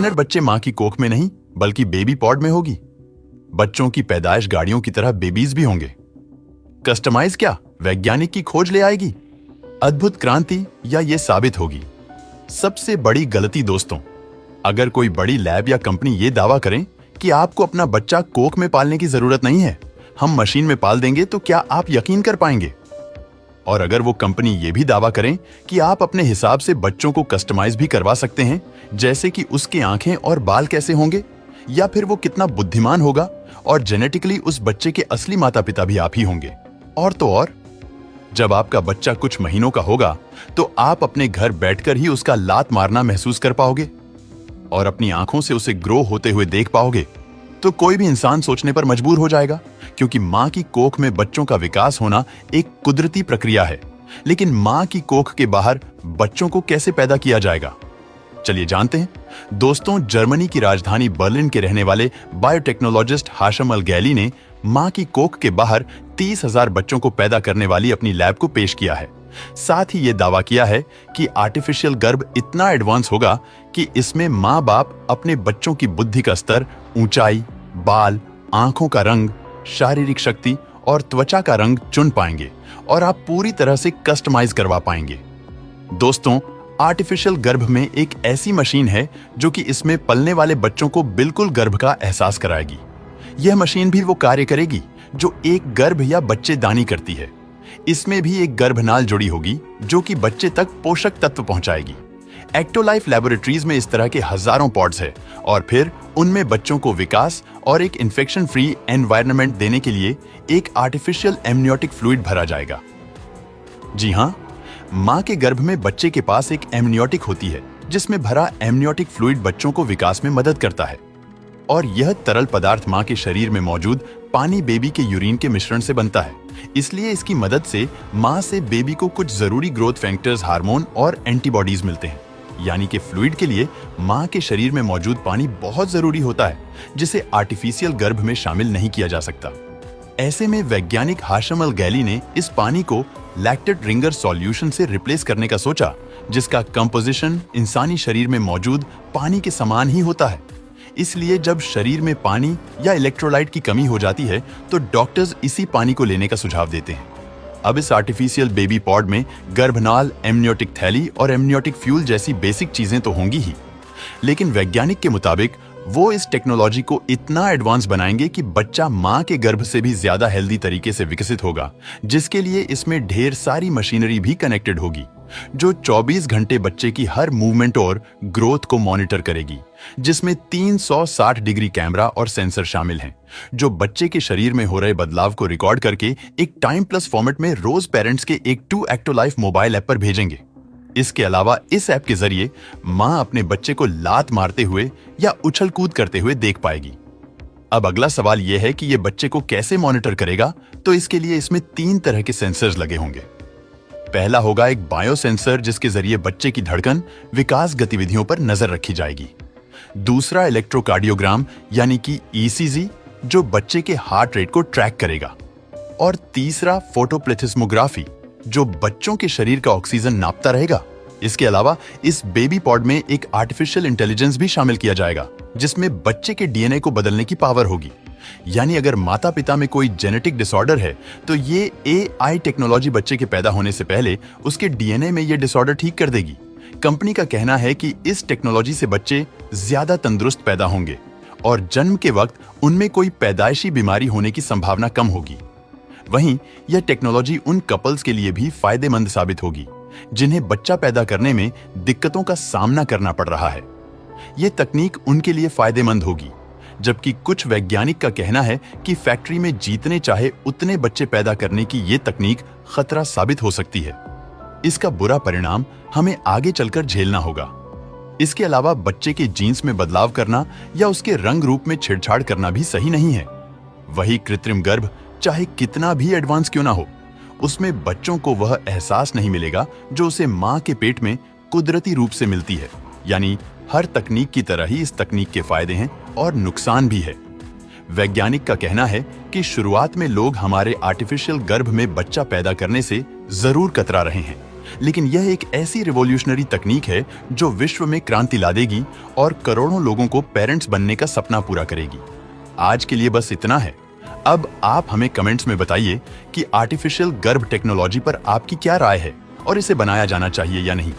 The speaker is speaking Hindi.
पार्टनर बच्चे मां की कोख में नहीं बल्कि बेबी पॉड में होगी। बच्चों की पैदाइश गाड़ियों की तरह बेबीज भी होंगे। कस्टमाइज क्या वैज्ञानिक की खोज ले आएगी? अद्भुत क्रांति या ये साबित होगी सबसे बड़ी गलती? दोस्तों, अगर कोई बड़ी लैब या कंपनी ये दावा करें कि आपको अपना बच्चा कोख में पालने की जरूरत नहीं है, हम मशीन में पाल देंगे, तो क्या आप यकीन कर पाएंगे? और अगर वो कंपनी ये भी दावा करें कि आप अपने हिसाब से बच्चों को कस्टमाइज भी करवा सकते हैं, जैसे कि उसकी आंखें और बाल कैसे होंगे, या फिर वो कितना बुद्धिमान होगा, और जेनेटिकली उस बच्चे के असली माता पिता भी आप ही होंगे। और तो और, जब आपका बच्चा कुछ महीनों का होगा तो आप अपने घर बैठकर ही उसका लात मारना महसूस कर पाओगे और अपनी आंखों से उसे ग्रो होते हुए देख पाओगे। तो कोई भी इंसान सोचने पर मजबूर हो जाएगा, क्योंकि मां की कोख में बच्चों का विकास होना एक कुदरती प्रक्रिया है। लेकिन मां की कोख के बाहर बच्चों को कैसे पैदा किया जाएगा, चलिए जानते हैं। दोस्तों, जर्मनी की राजधानी बर्लिन के रहने वाले बायोटेक्नोलॉजिस्ट हाशम अल गैली ने मां की कोख के बाहर 30,000 बच्चों को पैदा करने वाली अपनी लैब को पेश किया है। साथ ही ये दावा किया है कि आर्टिफिशियल गर्भ इतना एडवांस होगा कि इसमें मां बाप अपने बच्चों की बुद्धि का स्तर, ऊंचाई, बाल, आंखों का रंग, शारीरिक शक्ति और त्वचा का रंग चुन पाएंगे और आप पूरी तरह से कस्टमाइज करवा पाएंगे। दोस्तों, आर्टिफिशियल गर्भ में एक ऐसी मशीन है जो कि इसमें पलने वाले बच्चों को बिल्कुल गर्भ का एहसास कराएगी। यह मशीन भी वो कार्य करेगी जो एक गर्भ या बच्चेदानी करती है। इसमें भी एक गर्भनाल जुड़ी होगी जो कि बच्चे तक पोषक तत्व पहुंचाएगी। एक्टोलाइफ लैबोरेटरीज में इस तरह के हजारों पॉड्स हैं और फिर उनमें बच्चों को विकास और एक इन्फेक्शन फ्री एनवायरनमेंट देने के लिए एक आर्टिफिशियल एमनियोटिक फ्लूइड भरा जाएगा। जी हाँ, मां के गर्भ में बच्चे के पास एक एमनियोटिक होती है जिसमें भरा एमनियोटिक फ्लूइड बच्चों को विकास में मदद करता है और यह तरल पदार्थ मां के शरीर में मौजूद पानी बेबी के यूरिन के मिश्रण से बनता है। इसलिए इसकी मदद से मां से बेबी को कुछ जरूरी ग्रोथ फैक्टर्स, हार्मोन और एंटीबॉडीज मिलते हैं। यानी कि फ्लूइड के लिए मां के शरीर में मौजूद पानी बहुत जरूरी होता है, जिसे आर्टिफिशियल गर्भ में शामिल नहीं किया जा सकता। ऐसे में वैज्ञानिक हाशम अल गैली ने इस पानी को लैक्टेट रिंगर सॉल्यूशन से रिप्लेस करने का सोचा, जिसका कंपोजिशन इंसानी शरीर में मौजूद पानी के समान ही होता है। इसलिए जब शरीर में पानी या इलेक्ट्रोलाइट की कमी हो जाती है तो डॉक्टर्स इसी पानी को लेने का सुझाव देते हैं। अब इस आर्टिफिशियल बेबी पॉड में गर्भनाल, एमनियोटिक थैली और एमनियोटिक फ्यूल जैसी बेसिक चीजें तो होंगी ही, लेकिन वैज्ञानिक के मुताबिक वो इस टेक्नोलॉजी को इतना एडवांस बनाएंगे कि बच्चा मां के गर्भ से भी ज्यादा हेल्दी तरीके से विकसित होगा, जिसके लिए इसमें ढेर सारी मशीनरी भी कनेक्टेड होगी जो 24 घंटे बच्चे की हर मूवमेंट और ग्रोथ को मॉनिटर करेगी, जिसमें 360 डिग्री कैमरा और सेंसर शामिल हैं, जो बच्चे के शरीर में हो रहे बदलाव को रिकॉर्ड करके एक टाइम प्लस फॉर्मेट में रोज पेरेंट्स के एक 2 एक्टोलाइफ मोबाइल ऐप पर भेजेंगे। इसके अलावा इस ऐप के जरिए मां अपने बच्चे को लात मारते हुए या उछल कूद करते हुए देख पाएगी। अब अगला सवाल यह है कि यह बच्चे को कैसे मॉनिटर करेगा, तो इसके लिए इसमें 3 तरह के सेंसर्स लगे होंगे। पहला होगा एक बायो सेंसर, जिसके जरिए बच्चे की धड़कन, विकास गतिविधियों पर नजर रखी जाएगी। दूसरा इलेक्ट्रोकार्डियोग्राम यानी कि ईसीजी, जो बच्चे के हार्ट रेट को ट्रैक करेगा। और तीसरा फोटोप्लेथिस्मोग्राफी, जो बच्चों के शरीर का ऑक्सीजन नापता रहेगा। इसके अलावा इस बेबी पॉड में एक आर्टिफिशियल इंटेलिजेंस भी शामिल किया जाएगा, जिसमें बच्चे के डीएनए को बदलने की पावर होगी। यानी अगर माता पिता में कोई जेनेटिक डिसऑर्डर है तो ये एआई टेक्नोलॉजी बच्चे के पैदा होने से पहले उसके डीएनए में ये डिसऑर्डर ठीक कर देगी। कंपनी का कहना है कि इस टेक्नोलॉजी से बच्चे ज्यादा तंदुरुस्त पैदा होंगे और जन्म के वक्त उनमें कोई पैदाइशी बीमारी होने की संभावना कम होगी। वहीं यह टेक्नोलॉजी उन कपल्स के लिए भी फायदेमंद साबित होगी जिन्हें बच्चा पैदा करने में दिक्कतों का सामना करना पड़ रहा है। यह तकनीक उनके लिए फायदेमंद होगी, जबकि कुछ वैज्ञानिक का कहना है कि फैक्ट्री में जीतने चाहे उतने बच्चे पैदा करने की यह तकनीक खतरा साबित हो सकती है। इसका बुरा परिणाम हमें आगे चलकर झेलना होगा। इसके अलावा बच्चे के जीन्स में बदलाव करना या उसके रंग रूप में छेड़छाड़ करना भी सही नहीं है। वही कृत्रिम गर्भ चाहे कितना भी एडवांस क्यों ना हो, उसमें बच्चों को वह एहसास नहीं मिलेगा जो उसे मां के पेट में कुदरती रूप से मिलती है। यानी हर तकनीक की तरह ही इस तकनीक के फायदे हैं और नुकसान भी है। वैज्ञानिक का कहना है कि शुरुआत में लोग हमारे आर्टिफिशियल गर्भ में बच्चा पैदा करने से जरूर कतरा रहे हैं, लेकिन यह एक ऐसी रिवॉल्यूशनरी तकनीक है जो विश्व में क्रांति ला देगी और करोड़ों लोगों को पेरेंट्स बनने का सपना पूरा करेगी। आज के लिए बस इतना है। अब आप हमें कमेंट्स में बताइए कि आर्टिफिशियल गर्भ टेक्नोलॉजी पर आपकी क्या राय है और इसे बनाया जाना चाहिए या नहीं।